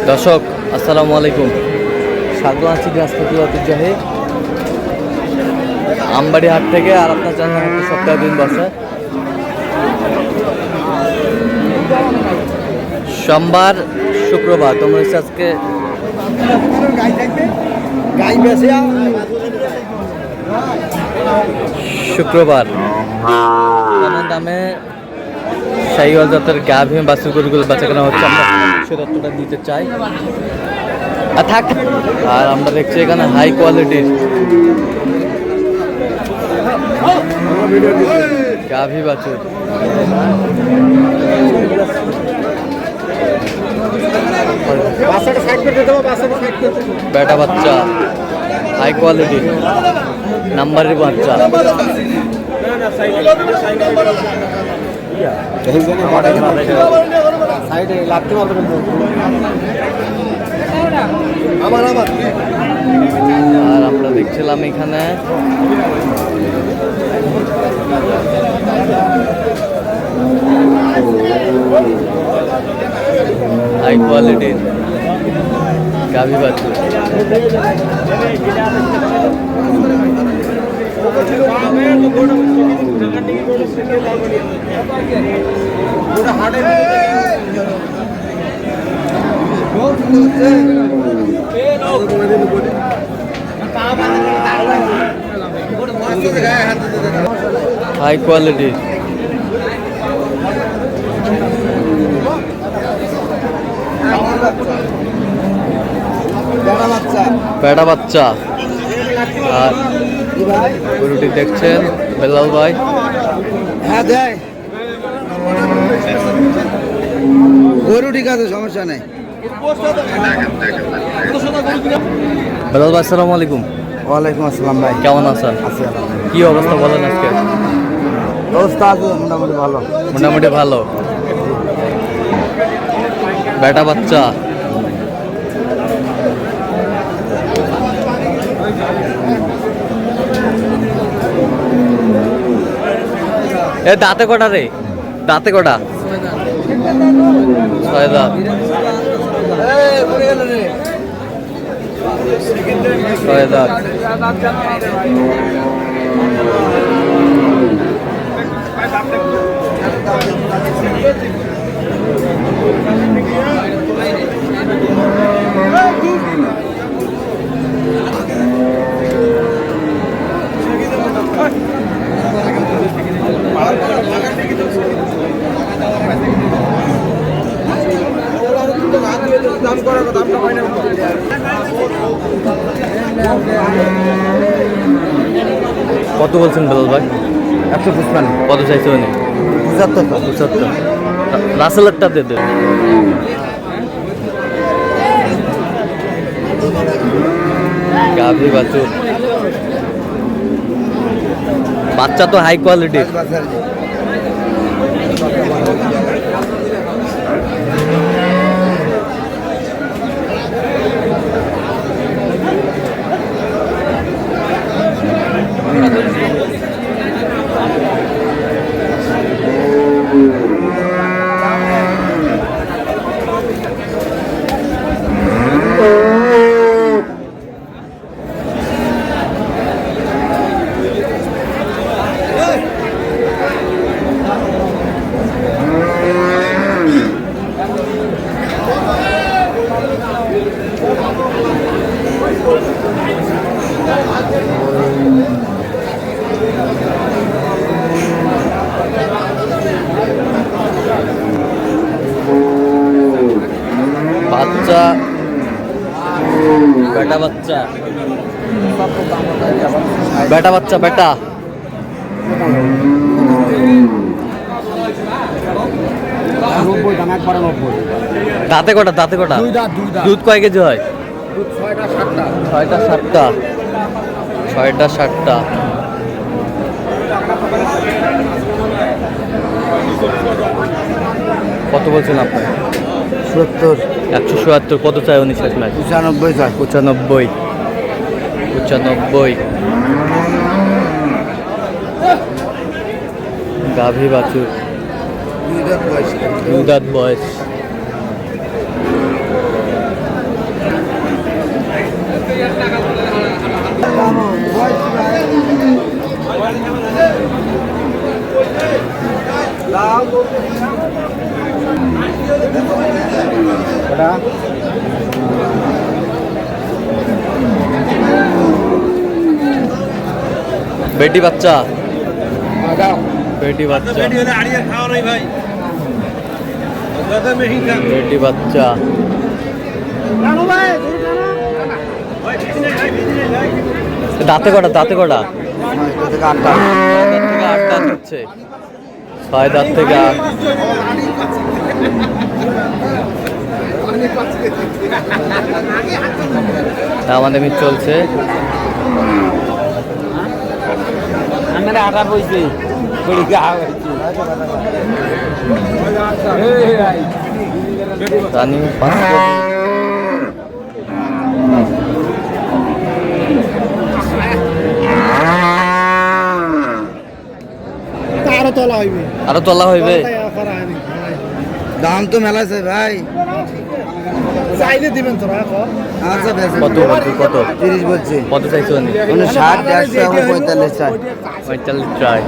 দর্শক আসসালামু আলাইকুম, স্বাগত আছি দিনাজপুর ঐতিহ্যবাহী আমবাড়ি হাট থেকে। আর আপনার জানেন হাটটি সপ্তাহে 2 দিন বসে, সোমবার শুক্রবার। তোমরা আজকে শুক্রবার কেমন দামে শাহিওয়াল জাতের গাভী বাছুর গরুগুলো বেচা কেনা হচ্ছে, আমরা সে তথ্যটা দিতে চাই। আর আমরা দেখছি এখানে হাই কোয়ালিটির গাভী বাছুর, বেটা বাচ্চা, হাই কোয়ালিটির নাম্বারের বাচ্চা। আর আমরা দেখছিলাম এখানে হাই কোয়ালিটির গাভী বাছুর। হাই কোয়ালিটির পেটা বাচ্চা। আর গরুটি দেখছেন বেলাল ভাই, হ্যাঁ দেয় গরু, ঠিক আছে, সমস্যা নেই। বেলাল ভাই আসসালামু আলাইকুম। ওয়ালাইকুম আসসালাম ভাই, কেমন আছেন? কি অবস্থা বলেন আজকে? অবস্থা আছে মোটামুটি ভালো। মোটামুটি ভালো। বেটা বাচ্চা, এ দাঁতে কটা রে? দাঁতে কটা? 6 দাঁত। 6 দাঁত। কত বলছেন বেলাল ভাই? 155। কত চাইছে উনি? 75। রাসেলেরটা দিয়ে দেন। গাভী বাছুর, বাচ্চা তো হাই কোয়ালিটির। বাচ্চা, বেটা বাচ্চা, বেটা বাচ্চা, বেটা। দাঁতে কটা? দাঁতে কটা? দুধ কয় কেজি হয়? 6টা 7টা। 6টা 7টা। কত বলছেন আপনার? 70। 177। কত চাই উনি শেষ ম্যাচ? 95 চাই। 95। 95। গাভী বাছুর, 2 দাঁত বয়স। 2 দাঁত বয়স। ওটা বেটি বাচ্চা, বেটি বাচ্চা, বেটি বাচ্চা। দাঁতে কটা, দাঁতে কটা? এটা থেকে 8টা। 6 দাঁত থেকে 8 দাঁত হচ্ছে, 6 দাঁত থেকে 8। আমাদের মিট চলছে। আটা বইছে রানিং 5 আরো তোলা হইবে, আরো তোলা হইবে। দাম তো মেলাছে ভাই, চাইলে দিবেন তোরা। আচ্ছা কত কত 30 বলছে। কত চাইছো? 60, 150, 45 চাই। 45 ট্রাই।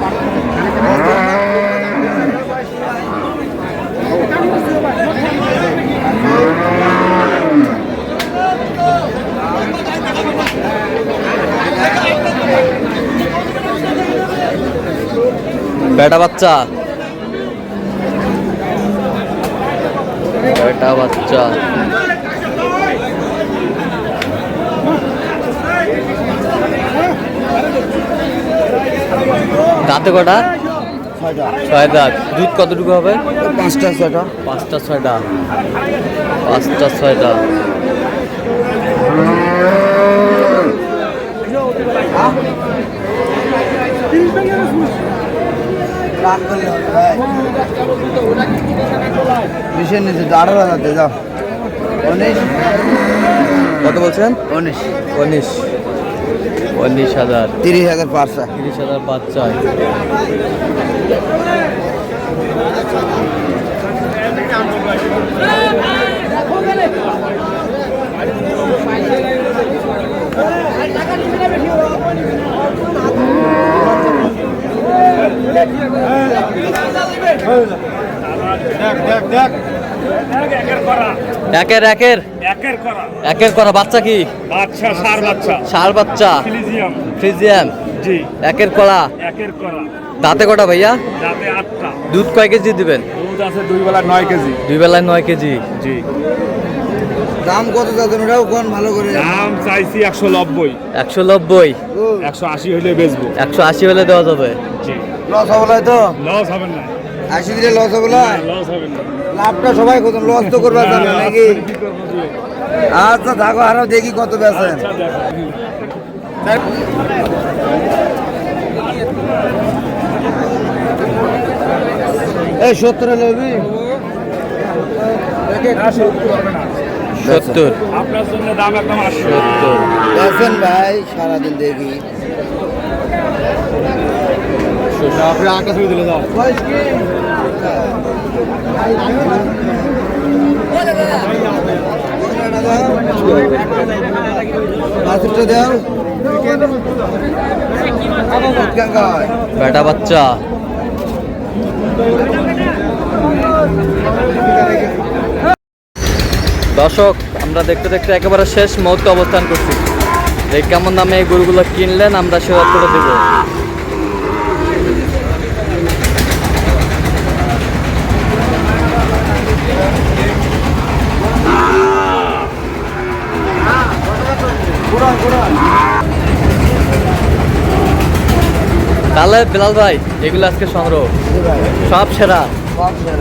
বেটা বাচ্চা, বেটা বাচ্চা। দাঁতে কটা? 6 দাঁত। দুধ কতটুকু হবে? 5টা 6টা। 5টা 6টা, 5টা 6টা। বিশের নিচে 18,000 দিয়ে যাও। 19। কত বলছেন? 19। 19,000। 30,000 পারছা। 30,000 বাচ্চা। একের একের একের করা বাচ্চা কি? বাচ্চা সার বাচ্চা ষাঁড় বাচ্চা, ফিলিজিয়াম ফ্রিজিয়ান। জি একের করা। একের করা দাঁতে কটা ভাইয়া? যাতে 8টা। দুধ কয় কেজি দিবেন? দুধ আছে 2 বেলা 9 কেজি। 2 বেলায় 9 কেজি। জি দাম কত যাচ্ছেন ওটাও কোন ভালো করে? দাম চাইছি 190। 190। 180 হইলে বেচবো। 180 হলে দেওয়া যাবে। জি লস হবে তো? লস হবে না, 80 দিলে লস হবে না? লস হবে না। লাভটা সবাই কত লস তো করবে জানে নাকি? কি করবো দিয়ে? আচ্ছা থাকো, আরো দেখি কত বেচেন। আচ্ছা, দেখো। এই 70 লবি 70। আপনার জন্য দাম একদম 80। 70। বেচেন ভাই, সারাদিন দেখি। আপনি আকাশ হয়ে দিলে দাও। বয়স কি? দাও। বেটা বাচ্চা। দর্শক, আমরা দেখতে দেখতে একেবারে শেষ মুহূর্তে অবস্থান করছি। এই কেমন দামে এই গরুগুলো কিনলেন আমরা শেয়ার করে দেব। তাহলে বিলাল ভাই, এগুলো আজকে সংগ্রহ সব সেরা। আচ্ছা,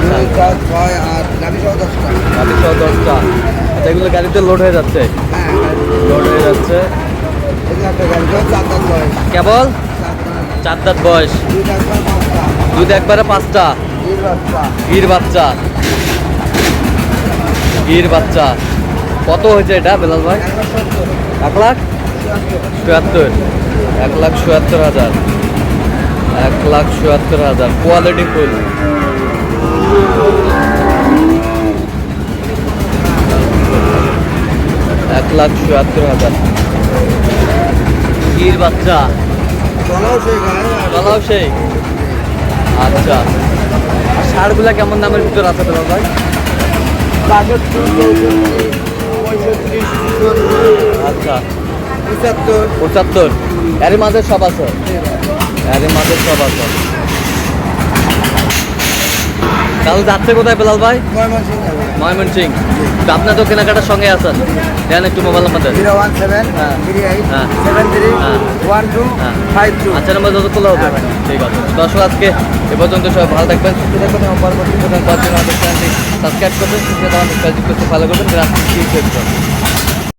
2, 4, 6 আর গাড়ি সহ 10টা। গাড়ি সহ 10টা। আচ্ছা, এগুলো গাড়িতে লোড হয়ে যাচ্ছে, হ্যাঁ, লোড হয়ে যাচ্ছে। এই যে একটা গাড়ি সহ 4 দাঁত বয়স। কেবল 4 দাঁত বয়স। 2 দাঁত বয়স 5টা। দুধ একবারে 5টা। এই বাচ্চা গির বাচ্চা, গির বাচ্চা। কত হয়েছে এটা বেলাল ভাই? 1,77,000। 1,77,000। 1,77,000। Quality full. $1,77,000। গির বাচ্চা, চলাও সেই গায়ে। বলাও সেই। আচ্ছা, আর ষাঁড়গুলা কেমন দামের ভিতর আছে বেলাল ভাই? বাষট্টি, চৌষট্টি, পঁয়ষট্টি, সত্তর, আচ্ছা 75, 75, এর মাঝে সব আছে, এর মাঝে সব আছে। তাহলে যাচ্ছে কোথায় বেলাল ভাই? ময়মনসিংহ যাবে। ময়মনসিং। তো আপনার তো কেনাকাটার সঙ্গে আছেন, দেন একটু মোবাইল নাম্বার দেন। 017 হ্যাঁ। 38 হ্যাঁ। 73 হ্যাঁ। 12 হ্যাঁ। 52। আচ্ছা নাম্বার যত তোলা হবে। হ্যাঁ, ঠিক আছে দর্শক, আজকে এ পর্যন্ত সবাই ভালো থাকবেন, সুস্থ থাকবেন এবং পরবর্তী প্রধান পাওয়ার জন্য আমাদের চ্যানেলটি সাবস্ক্রাইব করবেন, সুস্থ থাকবেন, ফেসবুক করতে ফলো করবেন, রাত্রি